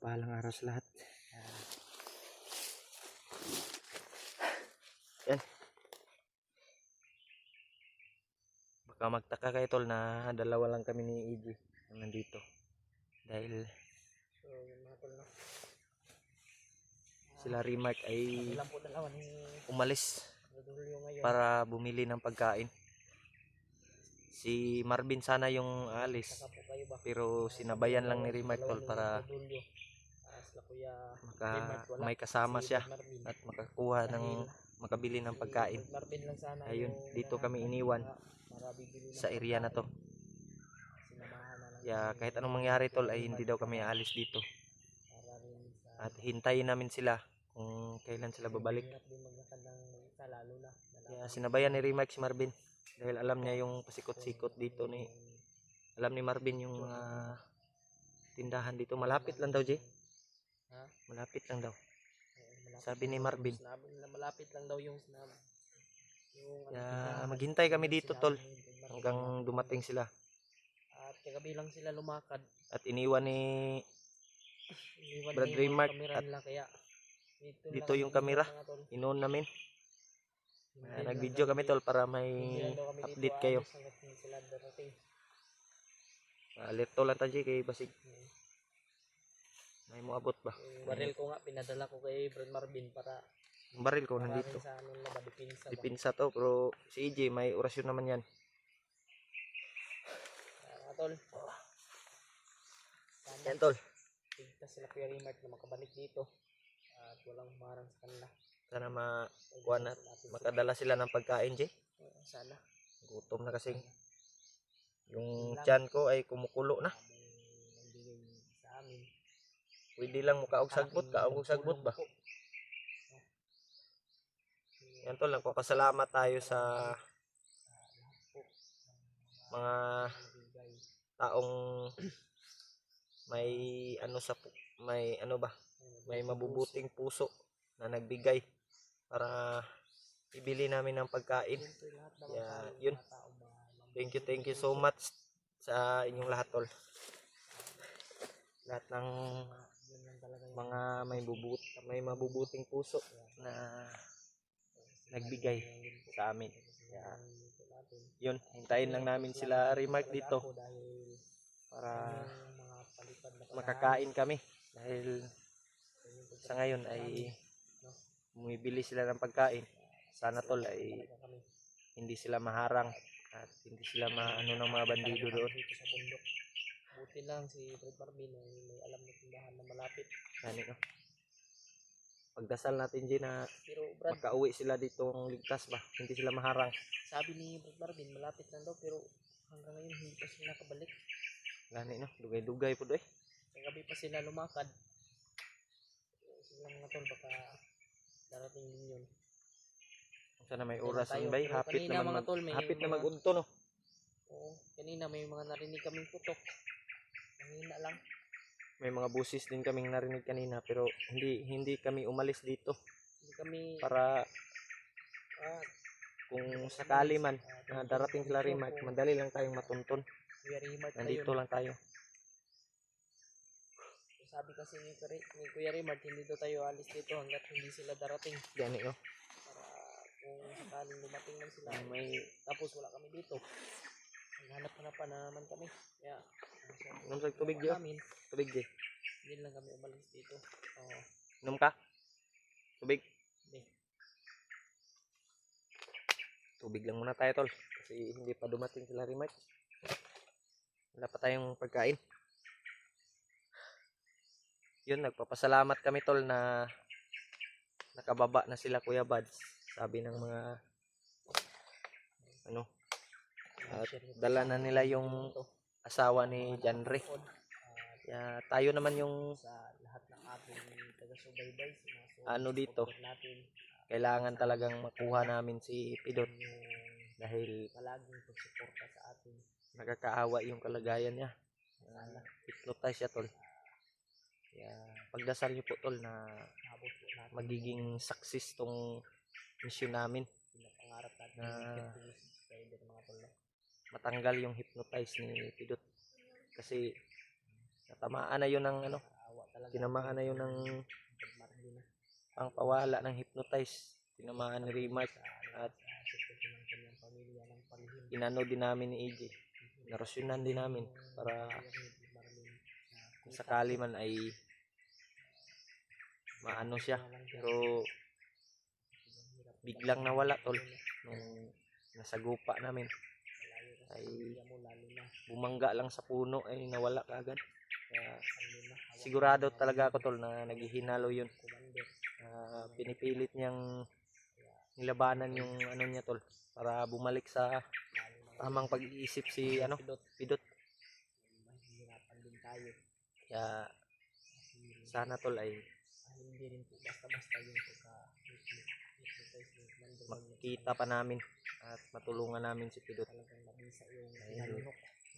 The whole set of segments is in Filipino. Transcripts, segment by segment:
Mapagpalang araw sa lahat. Yan. Baka magtaka kayo tol na dalawa lang kami ni EJ na nandito. Dahil So, yun mga tol, no? sila Remark ay Ilan po dalawa ni umalis Rodolio ngayon. para bumili ng pagkain. Si Marvin sana yung alis, Saka po kayo ba? pero sinabayan lang ni Remark tol para Rodolio. Sila Kuya maka, Remark, wala. may kasama Si siya Brad Marvin. at makakuha ng makabili ng pagkain. Si Brad Marvin lang sana Ayun, yung dito kami hinahanap iniwan para bibili ng sa area na to. Sinamahan na lang Kaya kami kahit ni anong mangyari tol Kuya ay hindi daw kami Remark aalis dito. para rin sa At hintayin namin sila kung kailan sila babalik. hirap din maglakad ng isa, lalo na Kaya sinabayan ni Remark si Marvin dahil alam niya yung pasikot-sikot dito ni alam ni Marvin yung tindahan dito. Malapit lang daw, Jay. Ha? Malapit lang daw. Malapit Sabi ni lang daw Marvin. yung sinabi nila, malapit lang daw yung sinabi. Kaya maghintay kami dito tol hanggang dumating sila. At kagabi lang sila lumakad. At iniwan ni Brad Remark at kaya dito yung camera. Inoon namin. Nag-video kami tol para may update kayo. Alerto lang tayo kay basig. May mo abot ba? Baril ko nga pinadala ko kay Brad Marvin para yung baril ko nandito. sa ano na ba, Dipinsa to, pero si EJ may orasyon naman yan. Tol. Yan tol. Tigtas sila Kuya Remark na makabalik dito. At walang humarang sa kanila. Sana makadala sila ng pagkain, Jay. Sana. Gutom na kasi. Yung tiyan ko ay kumukulo na. Sa amin. Pwede lang mukaog sagbot, kaog sagbot ba? Yan tol, nagpapasalamat tayo sa mga taong may ano sa may ano ba? May mabubuting puso na nagbigay para ibili namin ng pagkain. Kaya yun. Thank you so much sa inyong lahat tol. Lahat ng mga may mabubuting puso na nagbigay sa amin. Kaya yun, hintayin lang namin sila Remark dito para makakain kami dahil sa ngayon ay bumibili sila ng pagkain. Sana tol ay hindi sila maharang at hindi sila maano ng mga bandido doon. Buti lang si Brad Marvin ay may alam na tindahan na malapit. Yan ito. Pagdasal natin din na makauwi sila dito ng ligtas ba? Hindi sila maharang. Sabi ni Brad Marvin malapit lang daw pero hanggang ngayon hindi pa sila nakabalik. Gani no, dugay-dugay po doy. Kagabi pa sila lumakad. Silang nga tol baka darating din yun. Sana may oras yun bay. Hapit na mag-unto no. Oo, kanina may mga narinig kaming putok. Kanina lang. May mga busis din kaming narinig kanina pero hindi kami umalis dito. Hindi kami para kung sakali man darating sila Remark, madali lang tayong matuntun. Nandito lang tayo. Sabi kasi ni Kuya Remark, hindi daw tayo alis dito hanggat hindi sila darating. Gani no. Para kung sakaling dumating lang sila, tapos wala kami dito. Hanap-hanapan na naman kami. Kaya, inom sa tubig dyan. Tubig dyan. Hindi lang kami umalis dito. Inom ka? Tubig? Hindi. Tubig lang muna tayo tol. Kasi hindi pa dumating sila Remark. Wala pa tayong pagkain. Yun, nagpapasalamat kami tol na nakababa na sila Kuya Bads. Sabi ng mga ano, at dala na nila yung asawa ni Janre. Kaya tayo naman yung sa lahat ng ating taga-subaybay, ano dito. Kailangan talagang makuha namin si Pidot dahil palaging pagsuporta sa atin. Nakakaawa yung kalagayan niya. Hypnotize siya tol. Kaya pagdasal niyo po tol na magiging success tong mission namin. Pinapangarap natin na mga tol. Matanggal yung hypnotize ni Pidot kasi natamaan na yun ng ano, Awa talaga. Tinamaan na yun ng Marlin na. pangpawala ng hypnotize. Tinamaan ni Remark at ng kanyang pamilya ng palihim. inano din namin ni AJ. Narosyonan din namin para kung sakali man ay maano siya. Pero biglang nawala tol. Nung nasa gupa namin ay bumangga lang sa puno ay nawala kaagad. Kaya sigurado talaga ako tol na naghihinalo yun. Pinipilit niyang nilabanan yung ano niya tol para bumalik sa tamang pag-iisip si ano Pidot. Mahirapan din tayo. Kaya sana tol ay Hindi rin po basta-basta yung makita pa namin at matulungan namin si Pidot. Talagang nabisa yung Dahil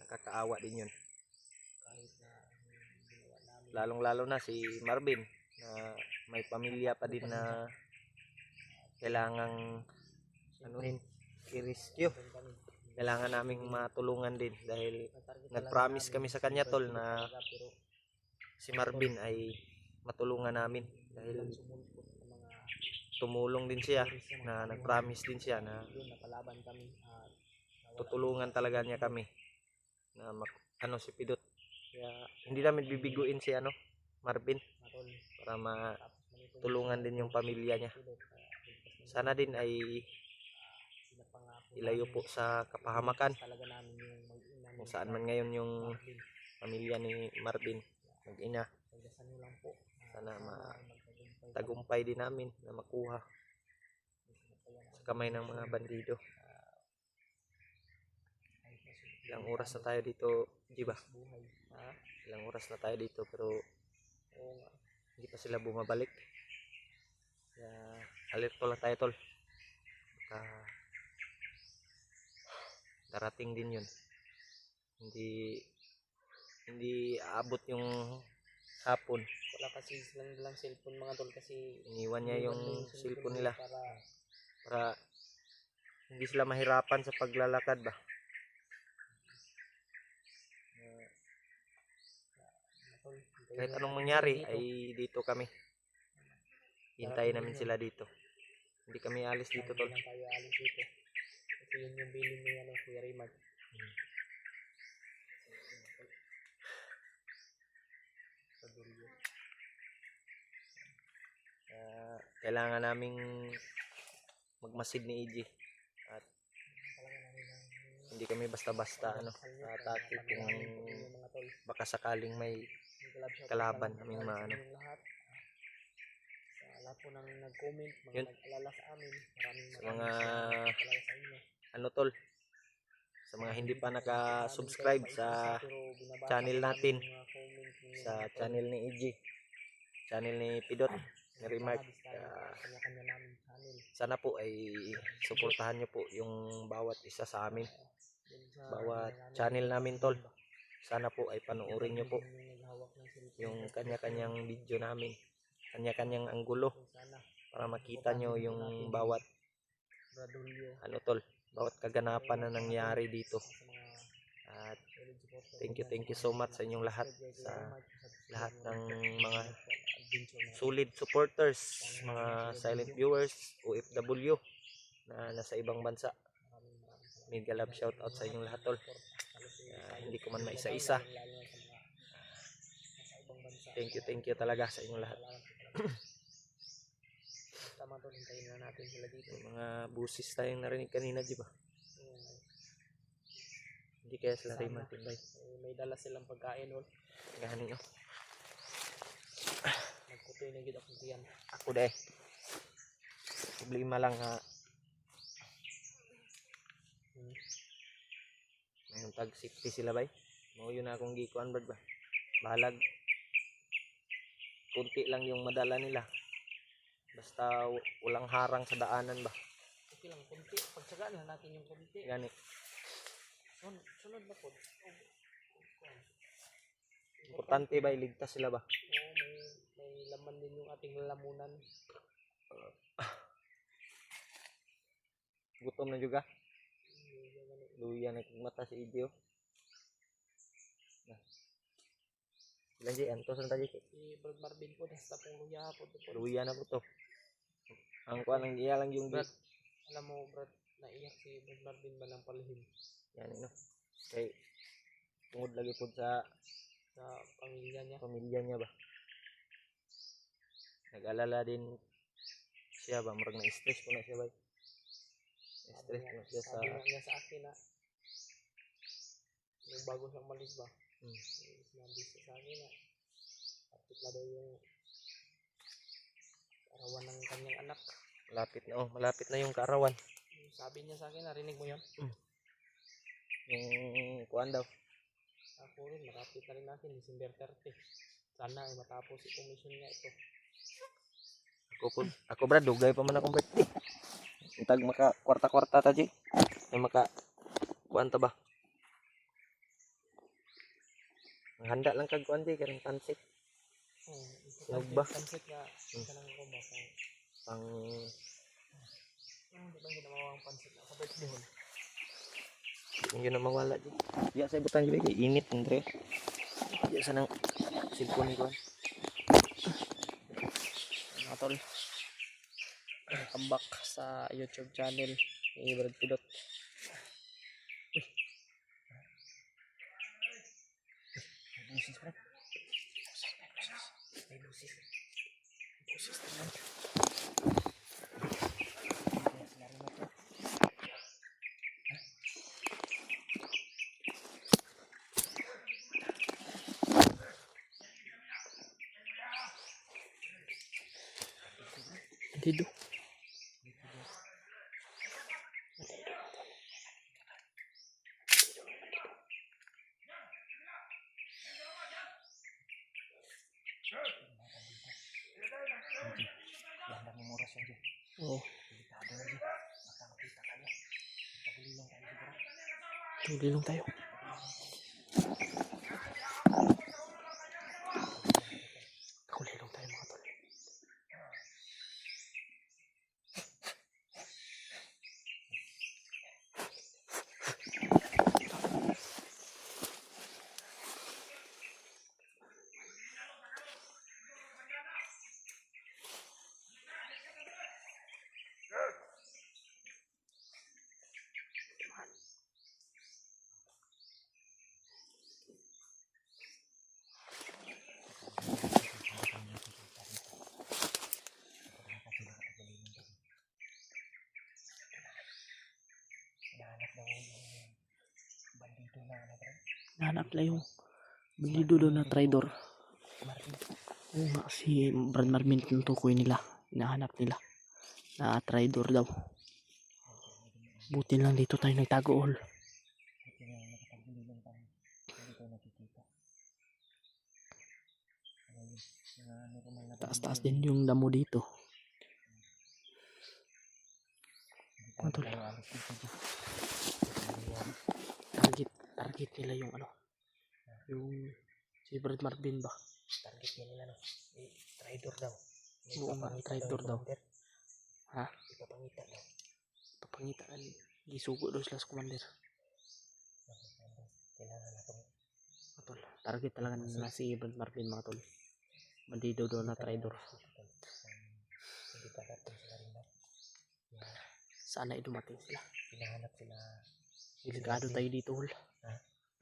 nakakaawa din yun. kahit na ginawa namin. Lalong-lalo na si Marvin na may pamilya pa din na kailangang anuhin, i-rescue. Kailangan naming matulungan din dahil nag-promise kami sa kanya tol na si Marvin ay matulungan namin dahil tumulong din siya na nag-promise din siya na tutulungan talaga niya kami na ano si Pidot. Kaya hindi namin bibiguin si ano Marvin para matulungan din yung pamilya niya. Sana din ay ilayo po sa kapahamakan kung saan man ngayon yung pamilya ni Marvin mag-ina. Sana matagumpay din namin na makuha sa kamay ng mga bandido. Ilang oras na tayo dito, di ba? Ilang oras na tayo dito pero hindi pa sila bumabalik. Kaya alerto lang tayo tol. Baka darating din yun. Hindi aabot yung hapon. Wala kasi silang cellphone mga tol kasi Iniwan niya yung cellphone nila para hindi sila mahirapan sa paglalakad ba. Kahit anong mangyari ay dito kami. Hintayin namin sila dito. Hindi kami alis dito tol. Hindi lang tayo alis dito. Kasi yun yung bilin ni ano, Kuya Raymond. Kailangan naming magmasid ni EJ at hindi kami basta-basta ano atake kung baka sakaling may kalaban kaming maano. Sa lahat po nang nag-comment, mga Yun. nag-alala sa amin, maraming Sa mga salamat talaga sa inyo. ano tol, sa mga hindi pa naka-subscribe sa channel natin, sa channel ni EJ, channel ni Pidot, ni Remark. Sana po ay suportahan nyo po yung bawat isa sa amin, bawat channel namin tol. Sana po ay panoorin nyo po yung kanya-kanyang video namin, kanya-kanyang anggulo para makita nyo yung bawat ano tol, bawat kaganapan na nangyari dito. At thank you so much sa inyong lahat, sa lahat ng mga solid supporters, mga silent viewers, OFW na nasa ibang bansa. Mega love shout out sa inyong lahat tol. Hindi ko man maisa-isa. Thank you talaga sa inyong lahat. Tama tol, hintayin na natin sila dito. Mga busis tayong narinig kanina, di ba? Hindi kaya sila rin matibay. May dala silang pagkain tol. Gani nyo. Nagkutoy na gid akong tiyan. Ako deh. Problema lang ha. Ngayon tag safety sila bay. Mao yun akong gikuan ba. Bahalag. Kunti lang yung madala nila. Basta walang harang sa daanan ba. Okay lang, kunti. Pagsagaan lang natin yung kunti. Gani. Sunod na po. Importante ba iligtas sila ba? Oo, may laman din yung ating lalamunan. Gutom na juga. Luya na mata si Idio. Lanji, antos ang tayo. Si Brad Marvin po, nasa pong luya po. Luya na po to. Ang kuha lang iya lang yung Brad, alam mo Brad, naiyak si Brad Marvin ba ng palihim yan no. Kay tungod lagi po sa pamilya niya ba. Nag-alala din siya ba, murag na-stress po na siya ba. Stress po na siya sa... Sabi niya sa akin na yung bago siyang malis ba, sinabi siya sa akin na kapit na daw yung karawan ng kanyang anak. Malapit na yung kaarawan. Sabi niya sa akin, narinig mo yun? Yung kuan daw. Ako rin, marapit na rin natin, December 30. Sana ay matapos itong mission niya ito. Ako brad, dugay pa man akong birthday. Intag maka kwarta-kwarta ta Jay. Ay maka kuan ta ba? Handa lang kag kuan Jay, karang pansit. Sinog ba? Pansit nga, kanang ko ba? Pang... Di ba hindi na mawawang pansit na sa birthday hon? Hindi na mawala Jay. Diya sa ibutan Jay, kay init Andre. Diya sa nang cellphone ko. Mga tol, welcome back sa YouTube channel ni Brad Pilot. Busis Brad. May busis. Dito. Oh. Tulilong tayo. Tulilong tayo mga tol. Nahanap na yung bandido doon na traidor. Oo nga, si Brad Marvin tinutukoy nila. Hinahanap nila na traidor daw. Buti lang dito tayo nagtago all. Taas-taas din yung damo dito. Target nila yung ano, yung si Brad Marvin ba? Target nila no. Traidor daw. Oo nga, traidor daw. Ha? Ipapangita daw. Papangitaan, gisugo daw sila sa commander. Kailangan na itong tol. Target talaga nila si Brad Marvin mga tol. Bandido daw na traidor. Hindi pa dating sila rin ba? Sana ay dumating sila. Hinahanap sila. Delikado tayo dito hol.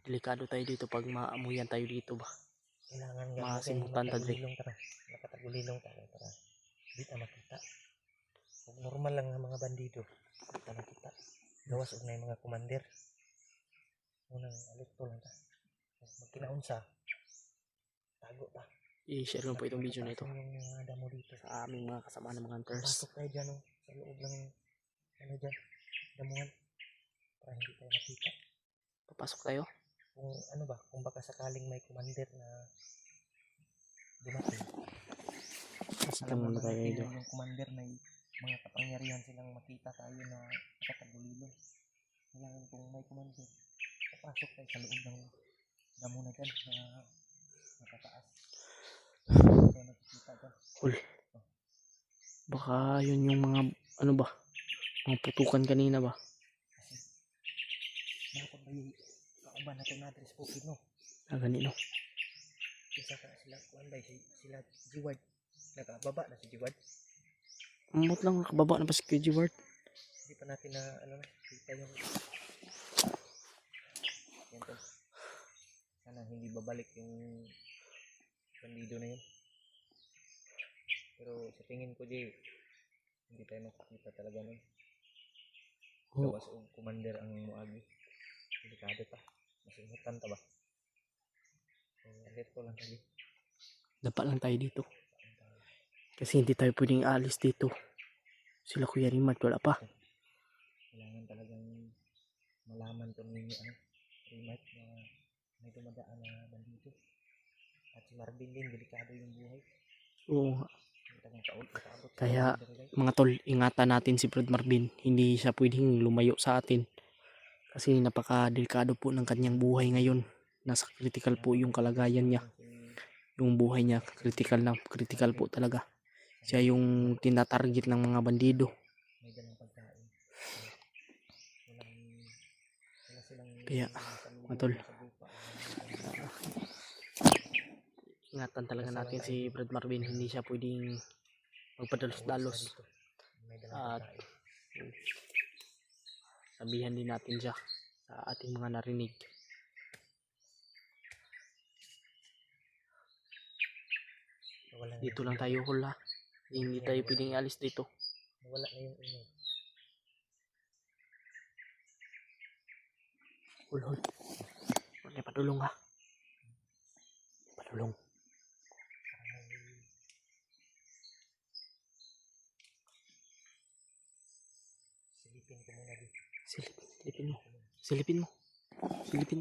Delikado tayo dito pag maamuyan tayo dito ba. Kailangan masimutan tayo. Nakatagulilong tayo para di ta makita. Kung normal lang ng mga bandido, di ta makita. Gawas og na yung mga commander. Unang alikto lang ta. Magkinaunsa. Tago ta. I-share lang po itong video na ito yung mga damo dito sa aming mga kasama ng mga hunters. Pasok tayo dyan sa loob ng ano dyan, damuhan para hindi tayo makita. Papasok tayo? Kung ano ba, kung baka sakaling may commander na dumating. Alam mo na tayo dito. Yung commander may mga kapangyarihan silang makita tayo na nakatagulilong. Kailangan kung may commander, papasok tayo sa loob ng damo na dyan na nakataas. Cool. Baka yun yung mga ano ba, mga putukan kanina ba? Kasi dapat may kauban natin na address po no. Ganito. saka sila kuanday sila Jiward. Nakababa na si Jiward. Amot lang nakababa na pa si Kuya Jewart. Hindi pa natin na ano na kita yung yan to. Sana hindi babalik yung bandido na yun. Pero sa tingin ko di hindi tayo makikita talaga nun. Oo. Gawas o commander ang muagi. Delikado pa. Masimutan ta ba? So, let ko lang tayo. Dapat lang tayo dito. Kasi hindi tayo pwedeng alis dito. Sila Kuya Rimart wala pa. Kailangan talagang malaman to ninyo ano, Rimart na may dumadaan na bandido. At si Marvin din, delikado yung buhay. Oo nga. Tagang kaabot. Kaya mga tol, ingatan natin si Brad Marvin. Hindi siya pwedeng lumayo sa atin. Kasi napaka-delikado po ng kanyang buhay ngayon. Nasa critical po yung kalagayan niya. Yung buhay niya, critical po talaga. Siya yung tinatarget ng mga bandido. May dalang pagkain. Wala silang Kaya, mga tol, ingatan talaga natin si Brad Marvin. Hindi siya pwedeng magpadalos-dalos. At sabihan din natin siya sa ating mga narinig. Dito lang tayo hula. Hindi tayo pwedeng alis dito. Wala na yung ingay. Hul. Huwag na padulong ha. Padulong. Silipin ko muna dito. Silipin mo. Silipin mo. Silipin